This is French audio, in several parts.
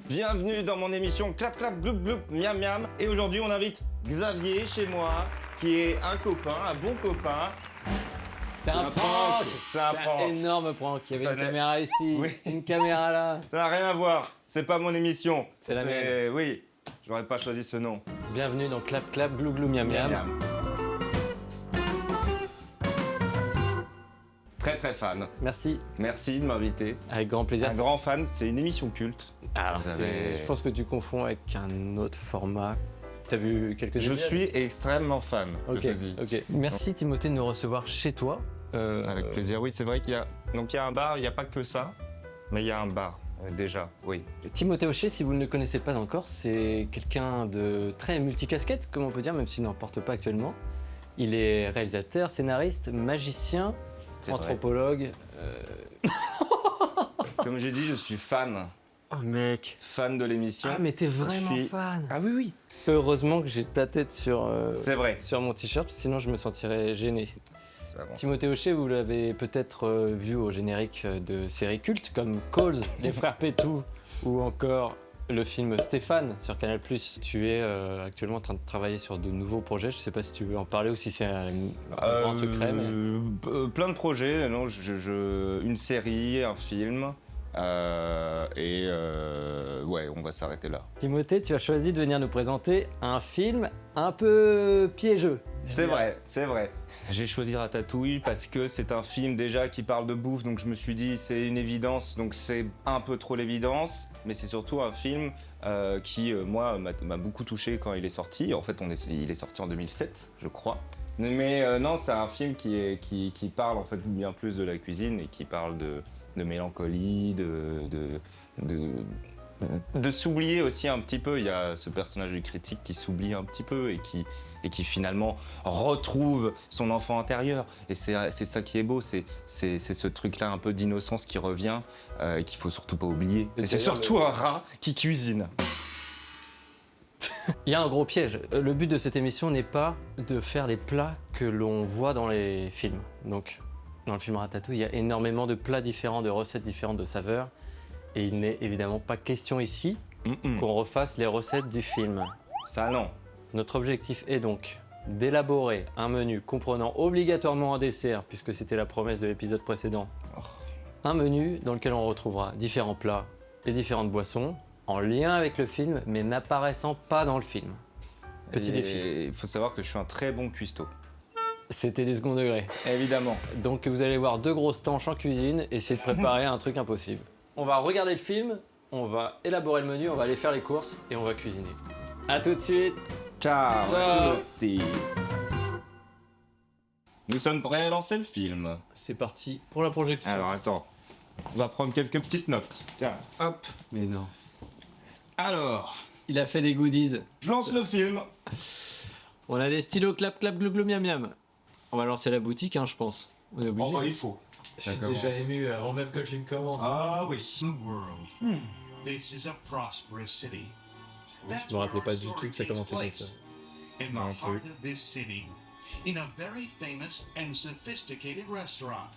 Bienvenue dans mon émission Clap Clap Gloup Gloup Miam Miam. Et aujourd'hui on invite Xavier chez moi, qui est un copain, un bon copain. C'est un prank. C'est un prank. Énorme prank. Il y avait Ça une n'est- caméra ici, Oui. une caméra là. Ça n'a rien à voir, c'est pas mon émission. C'est la mienne. Oui, j'aurais pas choisi ce nom. Bienvenue dans Clap Clap Glou Glou Miam Miam. Très très fan. Merci, Merci de m'inviter. avec grand plaisir. Un grand fan, c'est une émission culte. Alors Vous avez- je pense que tu confonds avec un autre format. T'as vu quelques Je épisodes suis extrêmement fan, Ok, je te dis. ok. Merci Timothée de nous recevoir chez toi. Avec plaisir, oui, c'est vrai qu'il y a... Donc il y a un bar, il n'y a pas que ça, mais il y a un bar, déjà, oui. Timothée Hochet, si vous ne le connaissez pas encore, c'est quelqu'un de très multicasquette, comme on peut dire, même s'il n'en porte pas actuellement. Il est réalisateur, scénariste, magicien, C'est vrai. anthropologue. Comme j'ai dit, je suis fan. Oh mec. Fan de l'émission. Ah mais t'es vraiment Je suis- fan. Ah oui, oui. Heureusement que j'ai ta tête sur, C'est vrai. sur mon t-shirt, sinon je me sentirais gêné. Ça avance. Timothée Hochet, vous l'avez peut-être vu au générique de séries cultes comme Calls, Les Frères Pétou ou encore le film Stéphane sur Canal+. Tu es actuellement en train de travailler sur de nouveaux projets, je sais pas si tu veux en parler ou si c'est un grand secret. Mais... Plein de projets, non, une série, un film. Ouais, on va s'arrêter là. Timothée, tu as choisi de venir nous présenter un film un peu piégeux. C'est vrai, c'est vrai. J'ai choisi Ratatouille parce que c'est un film déjà qui parle de bouffe, donc je me suis dit c'est une évidence, donc c'est un peu trop l'évidence, mais c'est surtout un film qui, moi, m'a beaucoup touché quand il est sorti. En fait, il est sorti en 2007, je crois. Mais non, c'est un film qui parle en fait bien plus de la cuisine et qui parle de mélancolie, de s'oublier aussi un petit peu. Il y a ce personnage du critique qui s'oublie un petit peu et qui finalement retrouve son enfant intérieur. Et c'est ça qui est beau, c'est ce truc-là un peu d'innocence qui revient et qu'il faut surtout pas oublier. Et c'est surtout un rat qui cuisine. Il y a un gros piège. Le but de cette émission n'est pas de faire les plats que l'on voit dans les films. Donc, dans le film Ratatouille, il y a énormément de plats différents, de recettes différentes, de saveurs. Et il n'est évidemment pas question ici qu'on refasse les recettes du film. Ça non. Notre objectif est donc d'élaborer un menu comprenant obligatoirement un dessert, puisque c'était la promesse de l'épisode précédent. Un menu dans lequel on retrouvera différents plats et différentes boissons, en lien avec le film, mais n'apparaissant pas dans le film. Petit défi. Il faut savoir que je suis un très bon cuistot. C'était du second degré. Évidemment. Donc vous allez voir deux grosses tanches en cuisine, essayer de préparer un truc impossible. On va regarder le film, on va élaborer le menu, on va aller faire les courses et on va cuisiner. A tout de suite. Ciao. Ciao. à tutti. Nous sommes prêts à lancer le film. C'est parti pour la projection. Alors attends, on va prendre quelques petites notes. Tiens, hop. Mais non. Alors, Il a fait des goodies. je lance le film. On a des stylos clap clap glou glou miam miam. On va lancer la boutique, hein, je pense. On est obligé. Oh bah il faut. Je suis déjà ému avant même que le film commence. Ah oui. The world. This is a prosperous city. That's Je me rappelais where pas our du tout story que ça takes commençait comme place. ça. In the Non plus. heart of this city, in a very famous and sophisticated restaurant.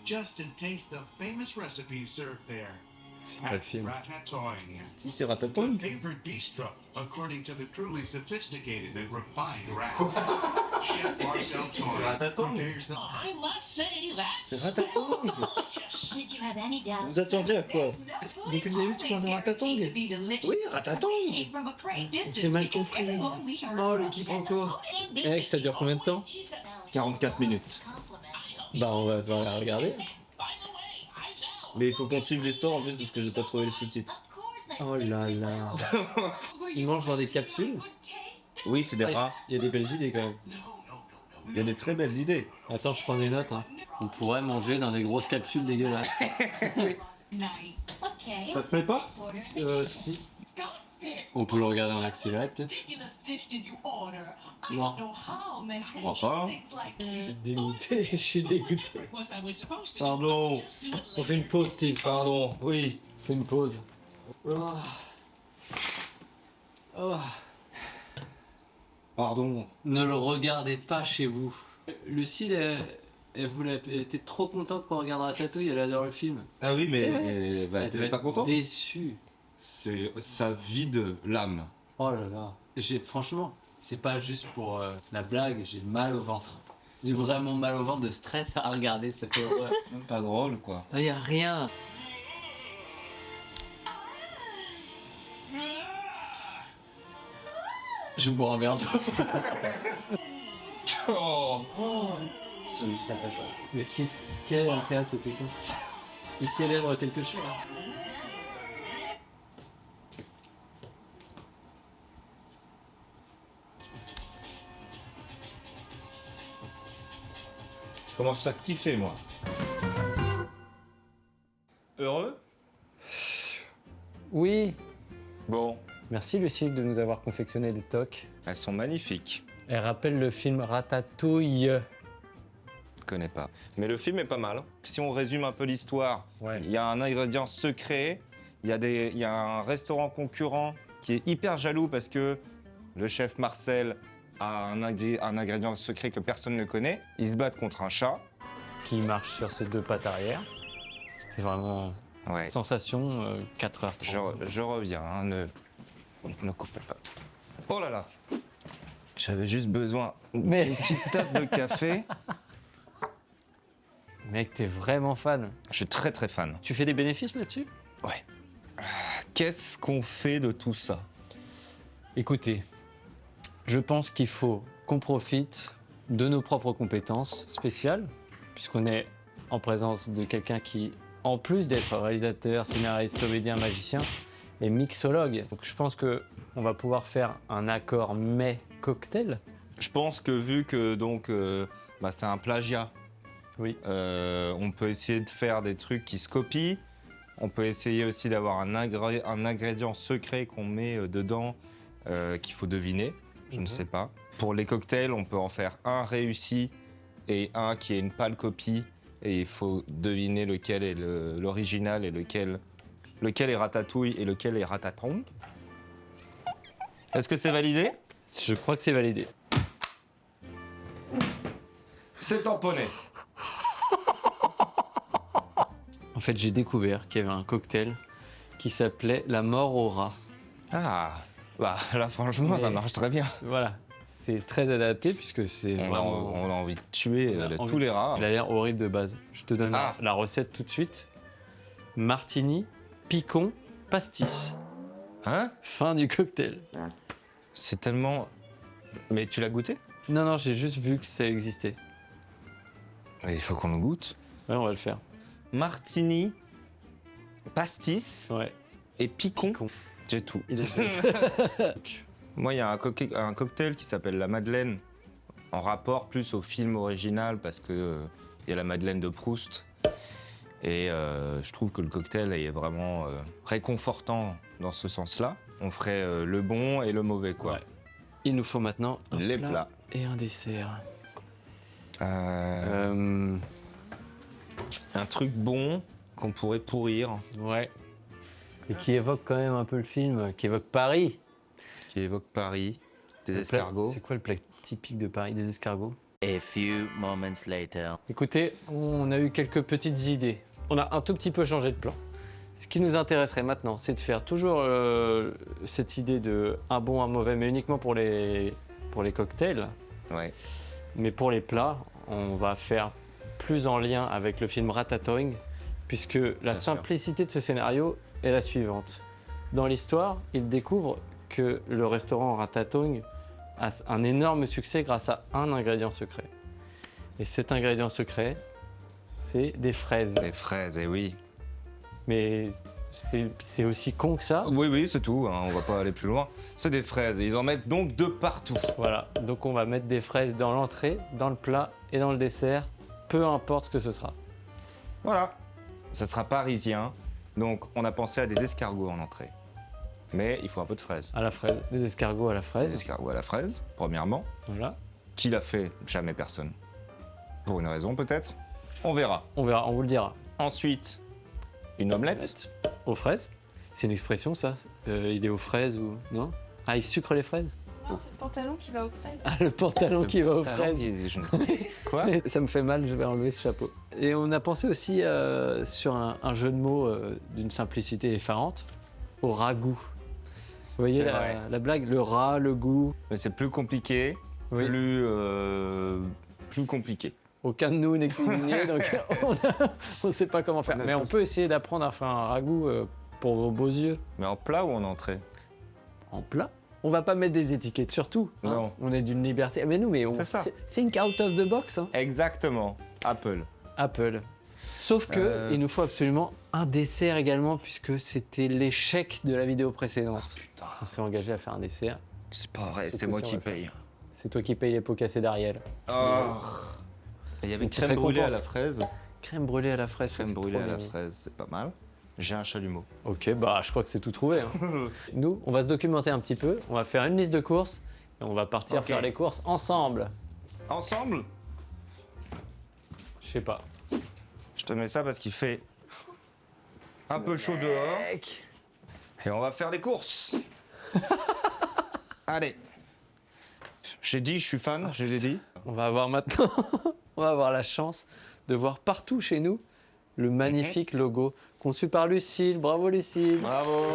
Just to taste the famous recipes served there. C'est pas le film. Ratatouille. Si c'est The Ratatouille. favorite bistro, according to the truly sophisticated and refined rats. Chef Marcel Torre Ratatouille. prepares the... I must say that's C'est Ratatouille. Did you have any doubts? Vous attendiez à quoi? Depuis le début, tu parles de Ratatouille. Oui, Ratatouille. C'est mal compris. Oh, le quiproquo. Eh, ça dure combien de temps? 44 minutes. Bah on va devoir la regarder. Mais il faut qu'on suive l'histoire en plus parce que j'ai pas trouvé les sous-titres. Oh là là. Ils mangent dans des capsules. Oui, c'est des rats. Il y a des belles idées quand même. Il y a des très belles idées. Attends, je prends des notes. Hein. On pourrait manger dans des grosses capsules dégueulasses. Okay. Ça te plaît pas? Si. On peut le regarder en accéléré peut-être. Non. Je crois pas. Je suis dégoûté, je suis dégoûté. Pardon. On fait une pause, Steve. Pardon. Oui. On fait une pause. Oh. Oh. Pardon. Ne le regardez pas chez vous. Lucille, elle était trop contente qu'on regarde Ratatouille, elle adore le film. Ah oui, mais bah, Elle t'es devait pas être content? déçue. ça vide l'âme. Oh là là. Franchement, c'est pas juste pour la blague, j'ai mal au ventre. J'ai vraiment mal au ventre de stress à regarder cette horreur. Même pas drôle, quoi. Il y a rien. Je bois un verre d'eau. Oh. Ça va pas. Mais quel est l'intérêt de cette séquence? Il célèbre quelque chose. Je commence à kiffer, moi. Heureux? Oui. Bon, Merci Lucille de nous avoir confectionné des tocs. elles sont magnifiques. Elle rappelle le film Ratatouille. Je connais pas. Mais le film est pas mal. Si on résume un peu l'histoire, Ouais. il y a un ingrédient secret, il y a un restaurant concurrent qui est hyper jaloux parce que le chef Marcel a un ingrédient secret que personne ne connaît. Ils se battent contre un chat. Qui marche sur ses deux pattes arrière. C'était vraiment Ouais. sensation 4h30. Je reviens, hein, ne coupez pas. Oh là là. J'avais juste besoin Mais- d'une petite tasse de café. Mec, t'es vraiment fan. Je suis très très fan. Tu fais des bénéfices là-dessus? Ouais. Qu'est-ce qu'on fait de tout ça? Écoutez, je pense qu'il faut qu'on profite de nos propres compétences spéciales, puisqu'on est en présence de quelqu'un qui, en plus d'être réalisateur, scénariste, comédien, magicien, est mixologue. Donc je pense qu'on va pouvoir faire un accord mets-cocktail. Je pense que vu que donc c'est un plagiat, Oui. on peut essayer de faire des trucs qui se copient. On peut essayer aussi d'avoir un ingrédient secret qu'on met dedans qu'il faut deviner. Je ne sais pas. Pour les cocktails, on peut en faire un réussi et un qui est une pâle copie. Et il faut deviner lequel est l'original et lequel est Ratatouille et lequel est Ratatouille. Est-ce que c'est validé? Je crois que c'est validé. C'est tamponné. En fait, j'ai découvert qu'il y avait un cocktail qui s'appelait la mort au rat. Ah, bah là franchement ça Mais- marche très bien. Voilà. C'est très adapté puisque c'est On vraiment... a envie de tuer On a envie- tous les rats. Il a l'air horrible de base. Je te donne Ah. la recette tout de suite. Martini, picon, pastis. Hein? Fin du cocktail. C'est tellement... Mais tu l'as goûté? Non, non, j'ai juste vu que ça existait. Il faut qu'on le goûte. Ouais, on va le faire. Martini, pastis Ouais. et picon. Picon. J'ai tout. Il est... Moi, il y a un cocktail qui s'appelle la Madeleine, en rapport plus au film original, parce que il y a la Madeleine de Proust. Et je trouve que le cocktail est vraiment réconfortant dans ce sens-là. On ferait le bon et le mauvais, quoi. Ouais. Il nous faut maintenant un Les plat plats. et un dessert. Un truc bon qu'on pourrait pourrir, Ouais. Et qui évoque quand même un peu le film, qui évoque Paris. qui évoque Paris, des Le plat- escargots. C'est quoi le plat typique de Paris? Des escargots? A few moments later. Écoutez, on a eu quelques petites idées. On a un tout petit peu changé de plan. Ce qui nous intéresserait maintenant, c'est de faire toujours cette idée de un bon, un mauvais, mais uniquement pour les cocktails. Ouais. Mais pour les plats, on va faire plus en lien avec le film Ratatouille, puisque la Bien sûr. simplicité de ce scénario est la suivante. Dans l'histoire, il découvre que le restaurant Ratatouille a un énorme succès grâce à un ingrédient secret. Et cet ingrédient secret, c'est des fraises. Les fraises, eh oui. Mais c'est aussi con que ça. Oui, oui, c'est tout, hein, on va pas aller plus loin. C'est des fraises, et ils en mettent donc de partout. Voilà, donc on va mettre des fraises dans l'entrée, dans le plat et dans le dessert, peu importe ce que ce sera. Voilà. Ça sera parisien, donc on a pensé à des escargots en entrée. Mais il faut un peu de fraises. À la fraise, des escargots à la Des fraise. escargots à la fraise, premièrement. Voilà. Qui l'a fait? Jamais personne. Pour une raison peut-être. On verra. On verra, on vous le dira. Ensuite, une omelette. Aux fraises. C'est une expression ça. Il est aux fraises ou non? Ah, il sucre les fraises. Non, c'est le pantalon qui va aux fraises. Ah, le pantalon qui va aux Talent, fraises. Quoi? Ça me fait mal, je vais enlever ce chapeau. Et on a pensé aussi sur un jeu de mots d'une simplicité effarante. au ragoût. Vous voyez C'est vrai. la blague? Le rat, le goût. Mais c'est plus compliqué, Oui. plus compliqué. Aucun de nous n'est cuisinier, donc on ne sait pas comment faire. On a Mais on tous- peut essayer d'apprendre à faire un ragoût pour vos beaux yeux. Mais en plat ou en entrée? En plat. On va pas mettre des étiquettes surtout. hein. Non. On est d'une liberté. Mais nous, C'est ça. think out of the box. hein. Exactement. Apple. Apple. Sauf que il nous faut absolument un dessert également, puisque c'était l'échec de la vidéo précédente. Putain, On s'est engagé à faire un dessert. c'est pas vrai, Ce c'est moi coup-ci, qui on va paye. C'est toi qui payes les pots cassés d'Ariel. Oh. Il y avait Une petite crème brûlée à récompense. la fraise. Crème brûlée à la fraise. ça, Crème c'est brûlée trop à la mignon. fraise, c'est pas mal. J'ai un chalumeau. Ok, bah je crois que c'est tout trouvé. hein. Nous, on va se documenter un petit peu. On va faire une liste de courses et on va partir Ok. faire les courses ensemble. Ensemble? Je sais pas. Je te mets ça parce qu'il fait un peu chaud dehors. Et on va faire les courses. Allez. J'ai dit, je suis fan, je l'ai dit. On va avoir maintenant, on va avoir la chance de voir partout chez nous le magnifique logo conçu par Lucille. Bravo Lucille. Bravo.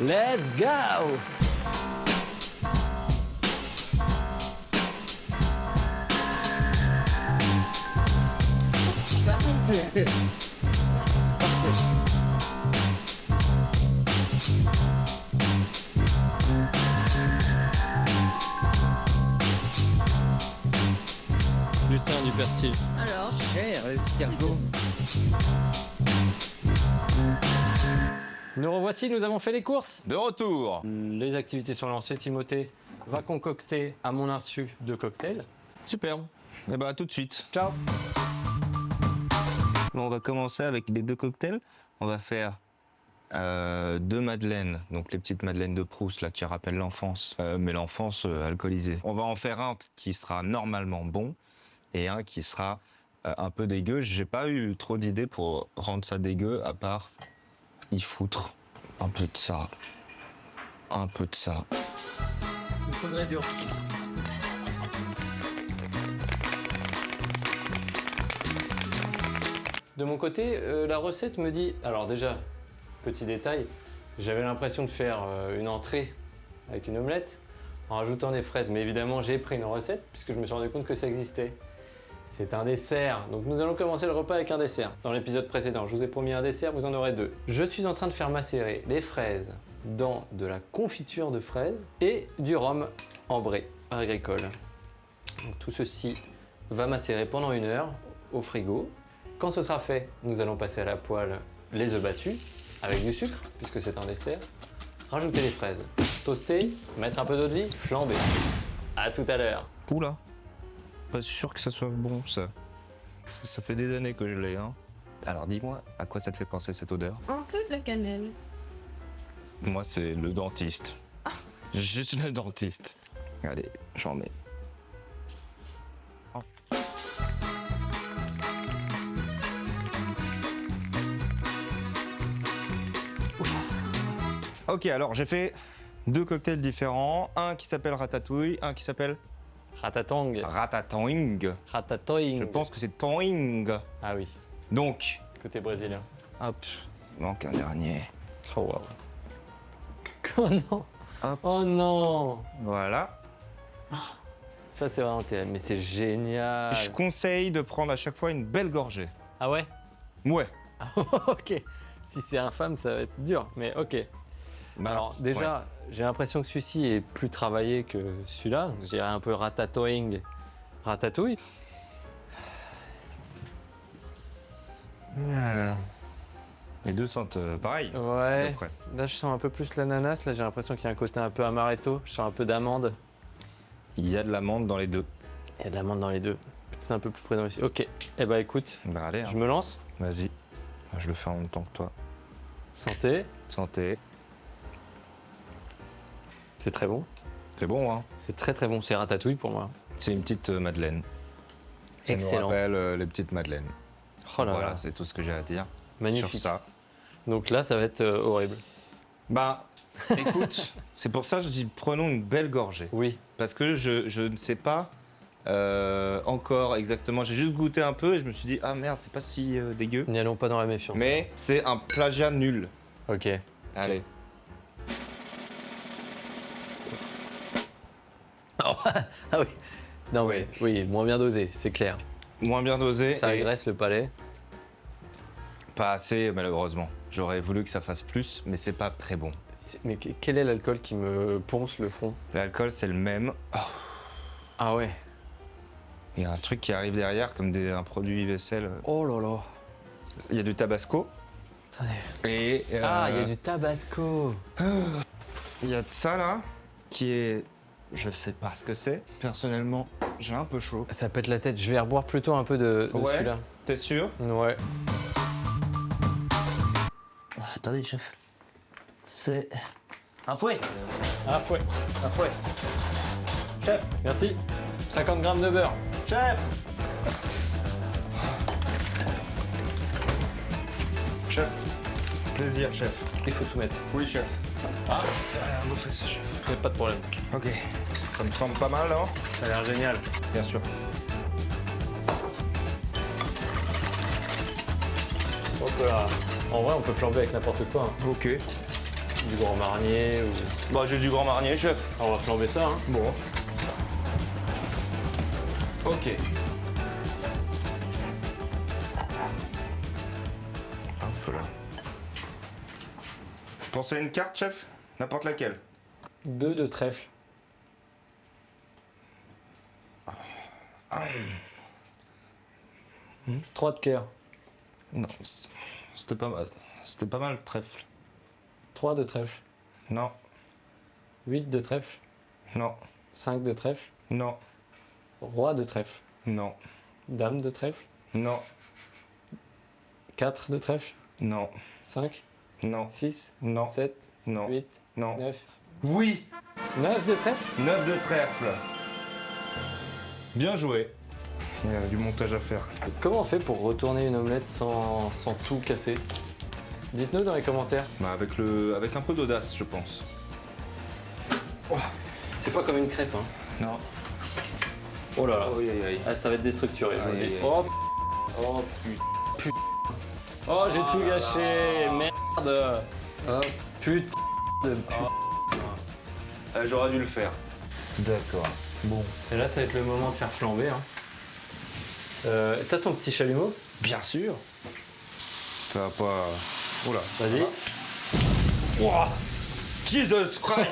Let's go! Du thym, du persil. Alors, Cher escargot. Nous revoici, nous avons fait les courses. De retour. Les activités sont lancées. Timothée va concocter à mon insu 2 cocktails. Superbe. Et bah, à tout de suite. Ciao! Bon, on va commencer avec les 2 cocktails. On va faire 2 madeleines, donc les petites madeleines de Proust là qui rappellent l'enfance, mais l'enfance alcoolisée. On va en faire un qui sera normalement bon et un qui sera un peu dégueu. J'ai pas eu trop d'idées pour rendre ça dégueu à part y foutre un peu de ça, un peu de ça. Il faudrait dur. De mon côté, la recette me dit... Alors déjà, petit détail, j'avais l'impression de faire une entrée avec une omelette en rajoutant des fraises. Mais évidemment, j'ai pris une recette puisque je me suis rendu compte que ça existait. C'est un dessert. Donc nous allons commencer le repas avec un dessert. Dans l'épisode précédent, je vous ai promis un dessert, vous en aurez 2. Je suis en train de faire macérer les fraises dans de la confiture de fraises et du rhum ambré agricole. Donc, tout ceci va macérer pendant 1 heure au frigo. Quand ce sera fait, nous allons passer à la poêle les œufs battus avec du sucre, puisque c'est un dessert. Rajouter les fraises, toaster, mettre un peu d'eau de vie, flamber. À tout à l'heure. Oula, pas sûr que ça soit bon ça. Parce que ça fait des années que je l'ai. Hein. Alors dis-moi, à quoi ça te fait penser cette odeur? un peu de la cannelle. Moi, c'est le dentiste. Juste le dentiste. Allez, j'en mets. Oh. Ok, alors j'ai fait 2 cocktails différents. Un qui s'appelle ratatouille, un qui s'appelle Ratatong. ratatouille. Ratatoing. Je pense que c'est toing. Ah oui, Donc, côté brésilien. hop, manque un dernier. Oh wow. Oh non. Hop. Oh non. Voilà. Ça c'est vraiment terrible, mais c'est génial. Je conseille de prendre à chaque fois une belle gorgée. Ah ouais? Ouais. Ok. Si c'est infâme, ça va être dur, mais ok. Bah, Alors déjà, j'ai l'impression que celui-ci est plus travaillé que celui-là. Je dirais un peu ratatouille. Ratatouille. Les deux sentent pareil. à Ouais. peu près. Là, je sens un peu plus l'ananas. Là, j'ai l'impression qu'il y a un côté un peu amaretto. Je sens un peu d'amande. Il y a de l'amande dans les deux. Il y a de l'amande dans les deux. C'est un peu plus présent ici. Ok. Eh ben, écoute, Bah allez, hein. je me lance. Vas-y. Je le fais en même temps que toi. Santé. Santé. C'est très bon. C'est bon, hein. C'est très très bon. C'est ratatouille pour moi. C'est une petite madeleine. Ça Excellent. nous rappelle les petites madeleines. Oh là Voilà, là. c'est tout ce que j'ai à dire Magnifique. sur ça. Donc là, ça va être horrible. Bah, écoute, c'est pour ça que je dis prenons une belle gorgée. Oui. Parce que je ne sais pas encore exactement. J'ai juste goûté un peu et je me suis dit, ah merde, c'est pas si dégueu. N'y allons pas dans la méfiance. Mais c'est un plagiat nul. Ok. Allez, Ah oui. Non, Oui. oui, moins bien dosé, c'est clair. Moins bien dosé. Ça et agresse le palais. pas assez, malheureusement. J'aurais voulu que ça fasse plus, mais c'est pas très bon. Mais quel est l'alcool qui me ponce le fond? L'alcool, c'est le même. Oh, Ah ouais. il y a un truc qui arrive derrière, comme un produit vaisselle. Oh là là. Il y a du tabasco. Attendez. Et Ah, il y a du tabasco. il y a de ça là, qui est. Je sais pas ce que c'est. Personnellement, j'ai un peu chaud. Ça pète la tête. Je vais reboire plutôt un peu de Ouais. celui-là. T'es sûr? Ouais. Attendez, chef. C'est un fouet. Ah, fouet. Un fouet. Chef. Merci. 50 grammes de beurre. Chef. Chef. Plaisir, chef. Il faut tout mettre. Oui, chef. Ah, vous faites ça, chef. Y a pas de problème. Ok. Ça me semble pas mal, hein? Ça a l'air génial. Bien sûr. Donc là, en vrai, on peut flamber avec n'importe quoi. Hein. Ok. Du Grand Marnier ou... Bah, j'ai du Grand Marnier, chef. On va flamber ça, hein. Bon. Ok. Un peu là. Pensez à une carte, chef? N'importe laquelle. 2 de trèfle. Ah. 3 de cœur. Non, c'était pas mal. C'était pas mal, le trèfle. 3 de trèfle. Non, 8 de trèfle. non, 5 de trèfle. non, Roi de trèfle. non, Dame de trèfle. non, 4 de trèfle. non, 5, non, 6, non, 7, non, 8, non. 9. Oui, 9 de trèfle. 9 de trèfle. Bien joué. Il y a du montage à faire. Comment on fait pour retourner une omelette sans tout casser? Dites-nous dans les commentaires. Bah avec un peu d'audace, je pense. C'est pas comme une crêpe, hein. Non. Oh là là. Aïe aïe aïe. Ah, ça va être déstructuré, je vous le Aïe, dis. aïe. Oh, oh putain. Oh, j'ai tout gâché. Merde. Oh, putain de J'aurais dû le faire. D'accord. Bon. Et là, ça va être le moment de faire flamber. Hein. T'as ton petit chalumeau? Bien sûr. Ça va pas. Oula. Vas-y. Ouah. Jesus Christ.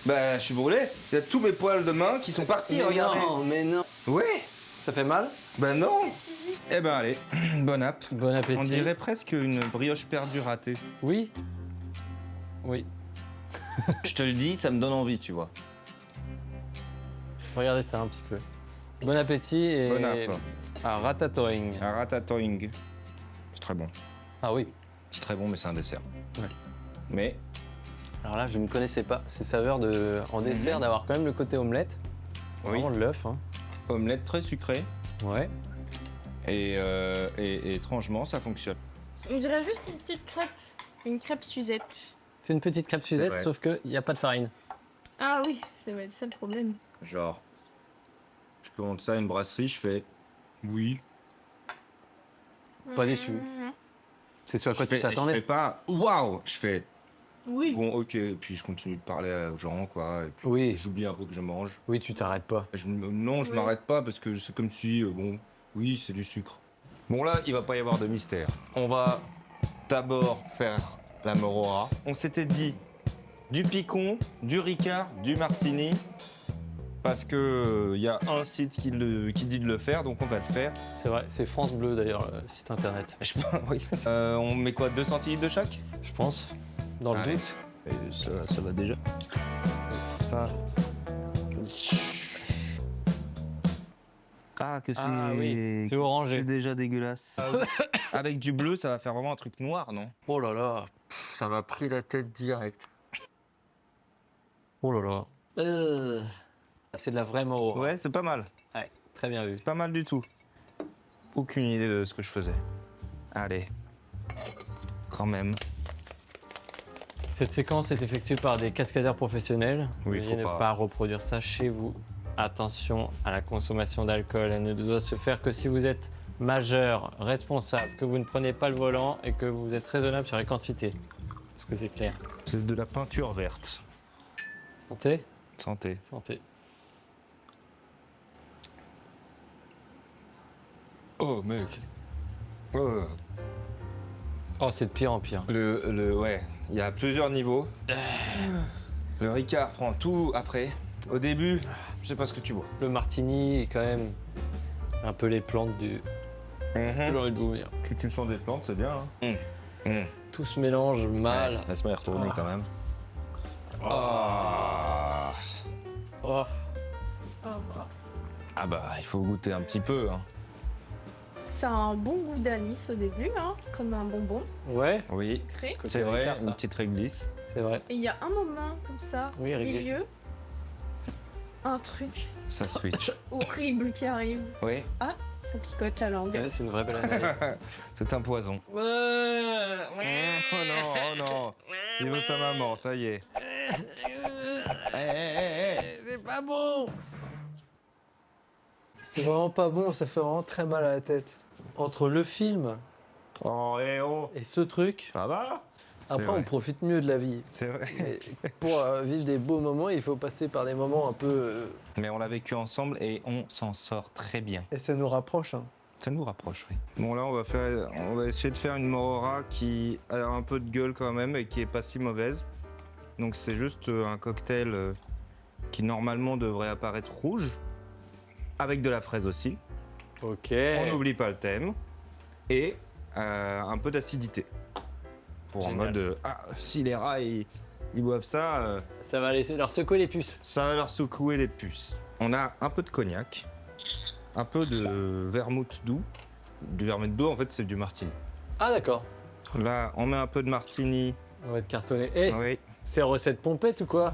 Bah, je suis brûlé. Il y a tous mes poils de main qui sont partis, regardez. Non, mais non. Ouais. Ça fait mal? Bah non. Eh ben allez, bon app. Bon appétit. On dirait presque une brioche perdue ratée. Oui. Oui. Je te le dis, ça me donne envie, tu vois. Regardez ça un petit peu. Bon appétit et Bon app. à ratatouille. Un ratatouille. C'est très bon. Ah oui. C'est très bon, mais c'est un dessert. Ouais. Mais Alors là, je ne connaissais pas ces saveurs en dessert, d'avoir quand même le côté omelette. C'est Oui. vraiment l'œuf. Hein. omelette très sucrée. Ouais. Et étrangement, ça fonctionne. On dirait juste une petite crêpe. Une crêpe Suzette. C'est une petite crêpe Suzette, vrai. sauf qu'il n'y a pas de farine. Ah oui, ça va être ça le problème. Genre, je commande ça à une brasserie, je fais oui. Pas déçu. C'est ce à quoi Je tu fais t'attendais. pas waouh, je fais Oui. bon, ok, puis je continue de parler aux gens, quoi. Et puis Oui. j'oublie un peu que je mange. Oui, tu t'arrêtes pas. Non, je Oui. m'arrête pas parce que c'est comme si, bon, oui, c'est du sucre. Bon, là, il va pas y avoir de mystère. On va d'abord faire la morora. On s'était dit du picon, du ricard, du martini. Parce que il y a un site qui dit de le faire, donc on va le faire. C'est vrai, c'est France Bleu d'ailleurs, le site internet. Je pense, oui. On met quoi, 2 centilitres de chaque? Je pense. Dans le Allez. doute. Et ça va déjà. Ça. Ah, que c'est. Ah oui, c'est orangé. C'est déjà dégueulasse. Avec du bleu, ça va faire vraiment un truc noir, non? Oh là là, ça m'a pris la tête direct. Oh là là. C'est de la vraie mort. Ouais, c'est pas mal. Ouais, très bien vu. Pas mal du tout. Aucune idée de ce que je faisais. Allez. Quand même. Cette séquence est effectuée par des cascadeurs professionnels. Oui, Veuillez faut ne pas. pas reproduire ça chez vous. Attention à la consommation d'alcool. Elle ne doit se faire que si vous êtes majeur, responsable, que vous ne prenez pas le volant et que vous êtes raisonnable sur les quantités. Est-ce que c'est clair? C'est de la peinture verte. Santé. Santé. Santé. Oh mec. Oh. Oh, c'est de pire en pire. Ouais, il y a plusieurs niveaux. Le Ricard prend tout après. Au début, je sais pas ce que tu vois. Le martini est quand même un peu les plantes du... J'aurais de vomir. Tu sens des plantes, c'est bien. Hein. Tout se mélange mal. Ouais, laisse-moi y retourner quand même. Ah. Oh. Ah bah, il faut goûter un petit peu. Hein. Ça a un bon goût d'anis au début, hein, comme un bonbon Ouais, Oui, sucré. c'est vrai, Ricard, ça. une petite réglisse. c'est vrai. Et il y a un moment comme ça, Oui, au réglisse. milieu, un truc Ça switch. horrible qui arrive. Oui, Ah, ça picote la langue. Ouais, c'est une vraie belle analyse. c'est un poison. Oh non, oh non. Il veut sa maman, ça y est. C'est pas bon. C'est vraiment pas bon, ça fait vraiment très mal à la tête. Entre le film Oh, oh. et ce truc, Ça va? après vrai. on profite mieux de la vie. C'est vrai. Et pour vivre des beaux moments, il faut passer par des moments un peu... Mais on l'a vécu ensemble et on s'en sort très bien. Et ça nous rapproche. Hein. Ça nous rapproche, oui. Bon, là, on va essayer de faire une Morora qui a un peu de gueule quand même et qui est pas si mauvaise. Donc, c'est juste un cocktail qui normalement devrait apparaître rouge, avec de la fraise aussi. Ok. On n'oublie pas le thème. Et un peu d'acidité. Pour en Génial. mode, si les rats ils boivent ça, Ça va laisser leur secouer les puces. ça va leur secouer les puces. On a un peu de cognac, un peu de vermouth doux. Du vermouth doux, en fait, c'est du martini. Ah d'accord. Là, on met un peu de martini. On va être cartonné. Eh, Oui. c'est recette pompette ou quoi?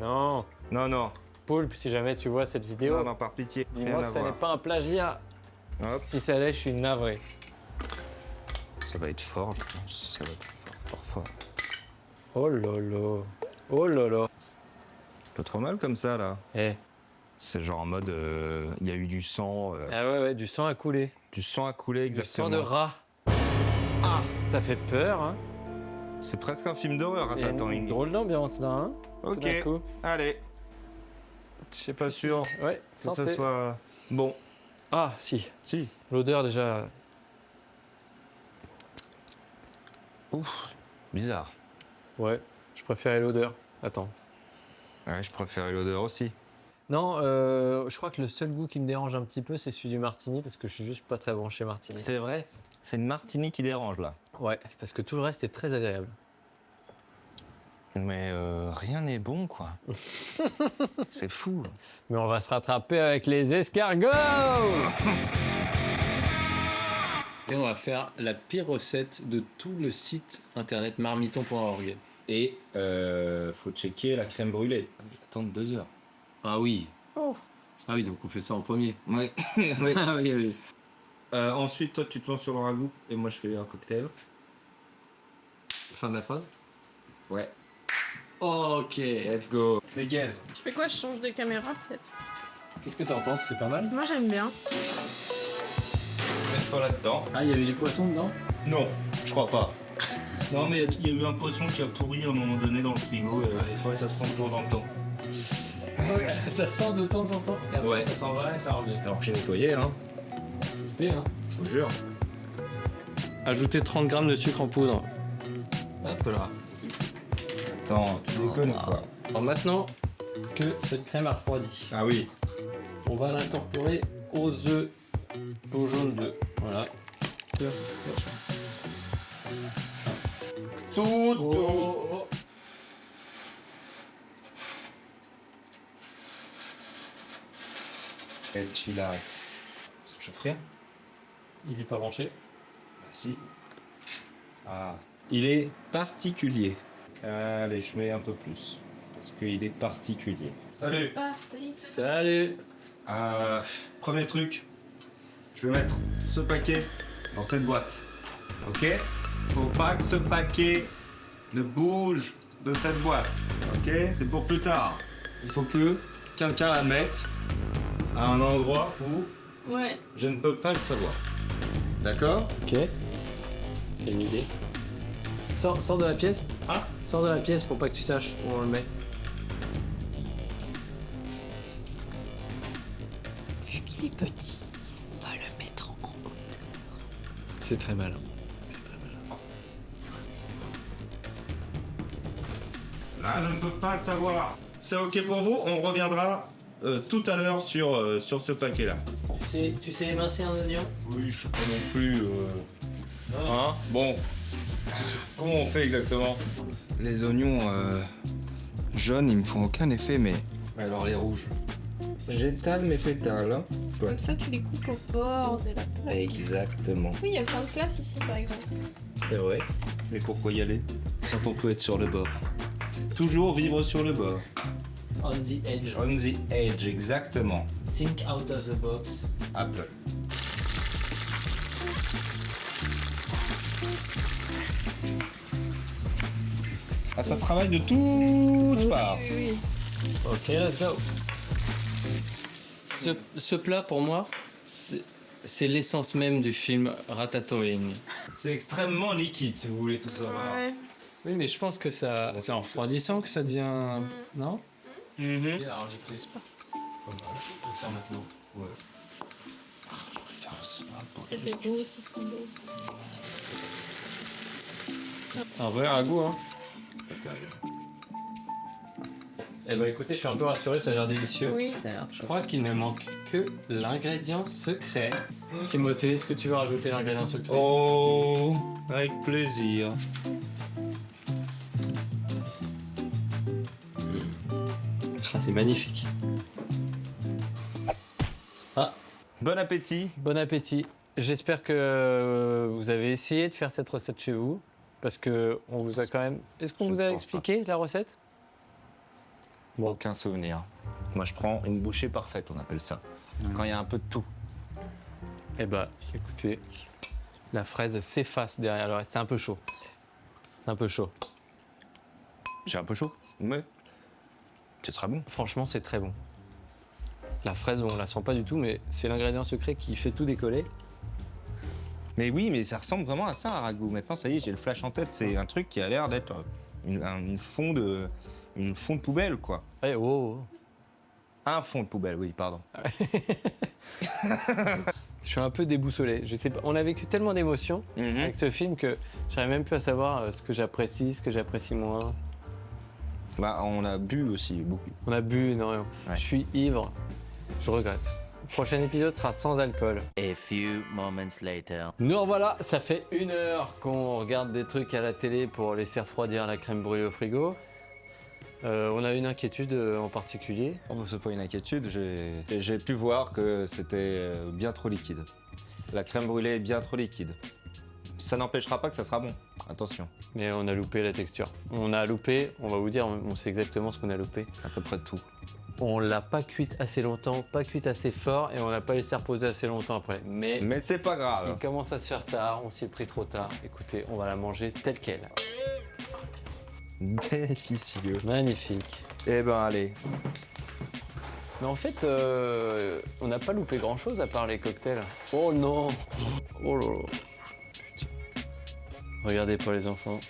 Non. non, non. Poulpe, si jamais tu vois cette vidéo, Non, non, par pitié. dis-moi rien que à ça n'est voir. pas un plagiat. Hop, Si ça l'est, je suis navré. ça va être fort, je pense. Ça va être fort, fort, fort. Oh lolo. Oh lolo. Pas trop mal comme ça, là. Eh. C'est genre en mode, il y a eu du sang. Ah ouais, ouais, du sang à couler. Du sang à couler, Du sang exactement. de rat. Ah, ça fait peur, hein. C'est presque un film d'horreur. Il y a Attends, une drôle d'ambiance là, hein. Tout Ok, d'un coup. allez. Je suis pas sûr Ouais, que ça santé. soit bon. Ah, si. Si. L'odeur déjà. Ouf, bizarre. Ouais, je préférais l'odeur. Attends. Ouais, je préférais l'odeur aussi. Non, je crois que le seul goût qui me dérange un petit peu, c'est celui du martini, parce que je suis juste pas très branché martini. C'est vrai, c'est une martini qui dérange là. Ouais, parce que tout le reste est très agréable. Mais rien n'est bon quoi. C'est fou. Mais on va se rattraper avec les escargots. Et on va faire la pire recette de tout le site internet marmiton.org. Et faut checker la crème brûlée. Attendre 2 heures. Ah oui. Oh, Ah oui, donc on fait ça en premier. Ouais. ouais. Ah oui, oui. Ensuite, toi, tu te lances sur le ragoût et moi, je fais un cocktail. Fin de la phrase. Ouais. Ok. Let's go. C'est gaze. je fais quoi? Je change de caméra peut-être? Qu'est-ce que t'en penses? C'est pas mal? Moi j'aime bien. Mets pas là-dedans. Ah, il y avait du poisson dedans? Non, je crois pas. Non, mais il y a eu un poisson qui a pourri à un moment donné dans le frigo. Il faudrait que ça sente de temps en temps. Ouais, ça sent de temps en temps. Et après, Ouais. Ça s'en va et ça revient. Alors que j'ai nettoyé, hein. Ça se fait, hein. Je vous jure. Ajoutez 30 g de sucre en poudre. Hop là. Attends, tu déconnes ou quoi? Alors maintenant que cette crème a refroidi, Ah oui. on va l'incorporer aux œufs, aux jaunes d'œufs. Voilà. Tout. Oh. Et chillax. C'est chaufferie? Il est pas branché. Ah si. Ah. Il est particulier. Allez, je mets un peu plus. Parce qu'il est particulier. Salut. Parti. Salut. Premier truc. Je vais mettre ce paquet dans cette boîte. Ok? Faut pas que ce paquet ne bouge de cette boîte. Ok? C'est pour plus tard. Il faut que quelqu'un la mette à un endroit où Ouais. je ne peux pas le savoir. D'accord? Ok. J'ai une idée. Sors de la pièce. Ah? Sors de la pièce pour pas que tu saches où on le met. petit. On va le mettre en haut. C'est très malin. C'est très malin. Là, je ne peux pas savoir. C'est ok pour vous? On reviendra tout à l'heure sur ce paquet-là. Tu sais émincer un oignon? Oui, je sais pas non plus. Hein? Bon. Comment on fait exactement? Les oignons jaunes, ils me font aucun effet, mais. Alors les rouges? J'étale mes fétales. Hein. Comme ça, tu les coupes au bord de la table. Exactement. Oui, il y a 5 classes ici, par exemple. C'est vrai. Mais pourquoi y aller quand on peut être sur le bord? Toujours vivre sur le bord. On the edge. On the edge, exactement. Think out of the box. Apple. Ah, ça travaille de toutes parts. Oui. Ok, let's go. Ce plat, pour moi, c'est l'essence même du film Ratatouille. C'est extrêmement liquide, si vous voulez tout savoir. Ouais. Oui, mais je pense que c'est en refroidissant que ça devient... Non? Mhm. Alors, je pèse pas. Je le sens maintenant. Ouais. C'était beau, c'est trop beau. Un vrai ragoût, hein. Eh ben écoutez, je suis un peu rassuré, ça a l'air délicieux. Oui, ça a l'air Je crois qu'il ne manque que l'ingrédient secret. Timothée, est-ce que tu veux rajouter l'ingrédient secret? Oh, avec plaisir. Ah, c'est magnifique. Ah, Bon appétit. bon appétit. J'espère que vous avez essayé de faire cette recette chez vous. Parce que on vous a quand même... Est-ce qu'on Je vous ne a pense expliqué la recette? Aucun souvenir. Moi, je prends une bouchée parfaite, on appelle ça. Quand il y a un peu de tout. Eh ben, écoutez, la fraise s'efface derrière le reste. C'est un peu chaud. C'est un peu chaud. J'ai un peu chaud. Mais c'est très bon. Franchement, c'est très bon. La fraise, on la sent pas du tout, mais c'est l'ingrédient secret qui fait tout décoller. Mais oui, mais ça ressemble vraiment à ça, un ragoût. Maintenant, ça y est, j'ai le flash en tête. C'est un truc qui a l'air d'être une fond de poubelle, quoi. Eh, oh, oh. Un fond de poubelle, oui, pardon. Je suis un peu déboussolé. Je sais pas, on a vécu tellement d'émotions avec ce film que j'arrive même plus à savoir ce que j'apprécie, ce que j'apprécie moins. Bah, on a bu aussi beaucoup. On a bu énormément. Ouais. Je suis ivre. Je regrette. Le prochain épisode sera sans alcool. A few moments later. Nous revoilà, ça fait 1 heure qu'on regarde des trucs à la télé pour laisser refroidir la crème brûlée au frigo. On a une inquiétude en particulier. Oh, c'est pas une inquiétude, j'ai pu voir que c'était bien trop liquide. La crème brûlée est bien trop liquide. Ça n'empêchera pas que ça sera bon, attention. Mais on a loupé la texture. On a loupé, on va vous dire, on sait exactement ce qu'on a loupé. À peu près tout. On l'a pas cuite assez longtemps, pas cuite assez fort et on l'a pas laissé reposer assez longtemps après. Mais Mais c'est pas il grave. commence à se faire tard, on s'y est pris trop tard. Écoutez, on va la manger telle qu'elle. Délicieux. Magnifique. Eh ben allez. Mais en fait, on n'a pas loupé grand chose à part les cocktails. Oh non! Oh là là. Putain. Regardez pas les enfants.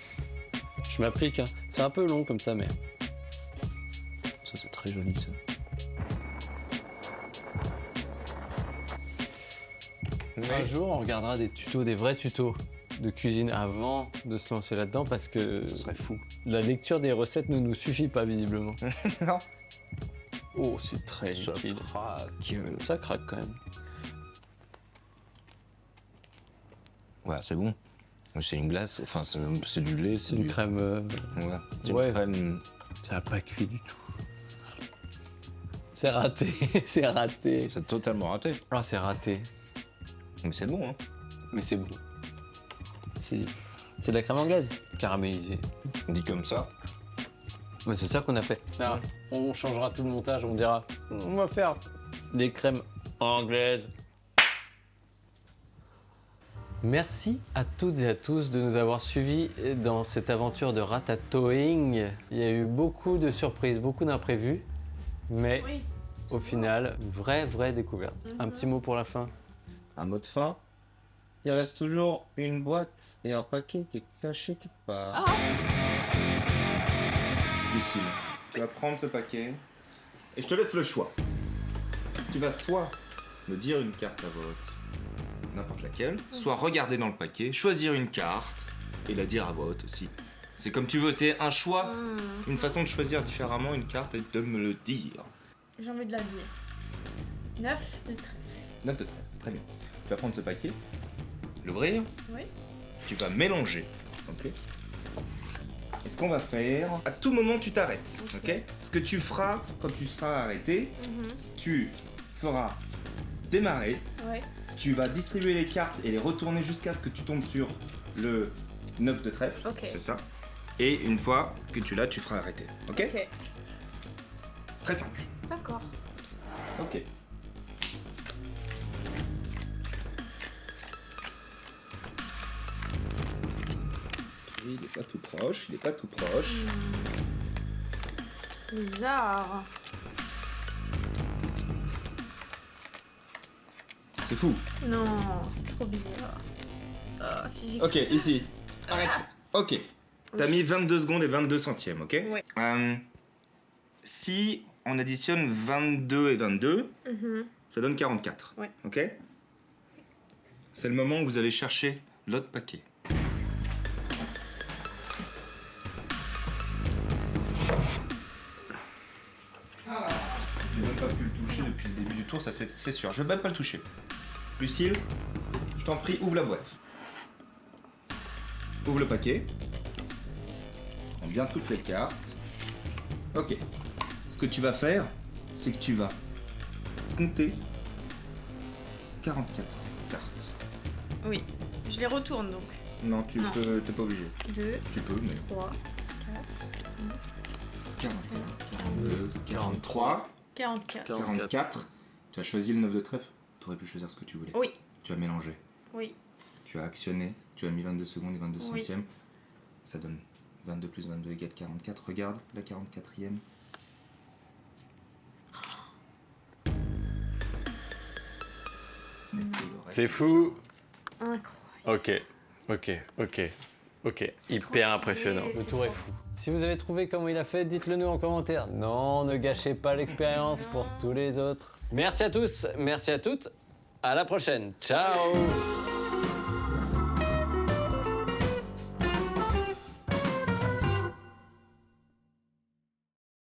Je m'applique, hein. C'est un peu long comme ça, mais. Ça c'est très joli ça. Un jour, on regardera des tutos, des vrais tutos de cuisine avant de se lancer là-dedans parce que. Ce serait fou. La lecture des recettes ne nous suffit pas, visiblement. Non. Oh, c'est très Ça liquide. craque. Ça craque quand même. Ouais, c'est bon. C'est une glace, enfin c'est du lait, C'est une crème. Ouais, c'est Ouais. une crème. Ça n'a pas cuit du tout. C'est raté, c'est raté. C'est totalement raté. Ah, c'est raté. Mais c'est bon, hein. Mais c'est bon. C'est de la crème anglaise, caramélisée. Dit comme ça. Ouais, c'est ça qu'on a fait. Ah, on changera tout le montage, on dira on va faire des crèmes anglaises. Merci à toutes et à tous de nous avoir suivis dans cette aventure de Ratatouille. Il y a eu beaucoup de surprises, beaucoup d'imprévus, mais Oui. au final, vraie découverte. Un petit mot pour la fin. Un mot de fin. Il reste toujours une boîte et un paquet qui est caché quelque part. Lucille, tu vas prendre ce paquet et je te laisse le choix. Tu vas soit me dire une carte à vote, n'importe laquelle, soit regarder dans le paquet, choisir une carte et la dire à voix haute aussi. C'est comme tu veux, c'est un choix, une façon de choisir différemment une carte et de me le dire. J'ai envie de la dire. 9 de trèfle. 9 de trèfle, très bien. Tu vas prendre ce paquet, l'ouvrir, Oui. tu vas mélanger, ok? Et ce qu'on va faire, à tout moment tu t'arrêtes, ok? Ce que tu feras quand tu seras arrêté, tu feras démarrer, Ouais. tu vas distribuer les cartes et les retourner jusqu'à ce que tu tombes sur le 9 de trèfle, Ok. c'est ça. Et une fois que tu l'as, tu feras arrêter, ok? Ok. Très simple, D'accord. ok. Il est pas tout proche, il est pas tout proche. Bizarre. C'est fou. Non, c'est trop bizarre. Ah, si j'ai... Ok, ici. Arrête. Ok. T'as mis 22 secondes et 22 centièmes, ok? Ouais. Si on additionne 22 et 22, ça donne 44. Ouais. Ok? C'est le moment où vous allez chercher l'autre paquet. Je n'ai même pas pu le toucher depuis le début du tour, ça c'est sûr. Je vais même pas le toucher. Lucille, je t'en prie, ouvre la boîte. Ouvre le paquet. Prends bien toutes les cartes. Ok. Ce que tu vas faire, c'est que tu vas compter 44 cartes. Oui. Je les retourne donc. Non, tu Non. peux, t'es pas obligé. 2, Tu peux, mais 3, 4, 5, 42, 43, 44. 44. Tu as choisi le 9 de trèfle. Tu aurais pu choisir ce que tu voulais. Oui. Tu as mélangé. Oui. Tu as actionné. Tu as mis 22 secondes et 22 Oui. centièmes. Ça donne 22 plus 22 égale 44. Regarde la 44e. C'est fou. Incroyable. Ok. C'est trop Hyper stylé, impressionnant. c'est Le tour est trop fou. Si vous avez trouvé comment il a fait, dites-le nous en commentaire. Non, ne gâchez pas l'expérience pour tous les autres. Merci à tous, merci à toutes. À la prochaine. Ciao.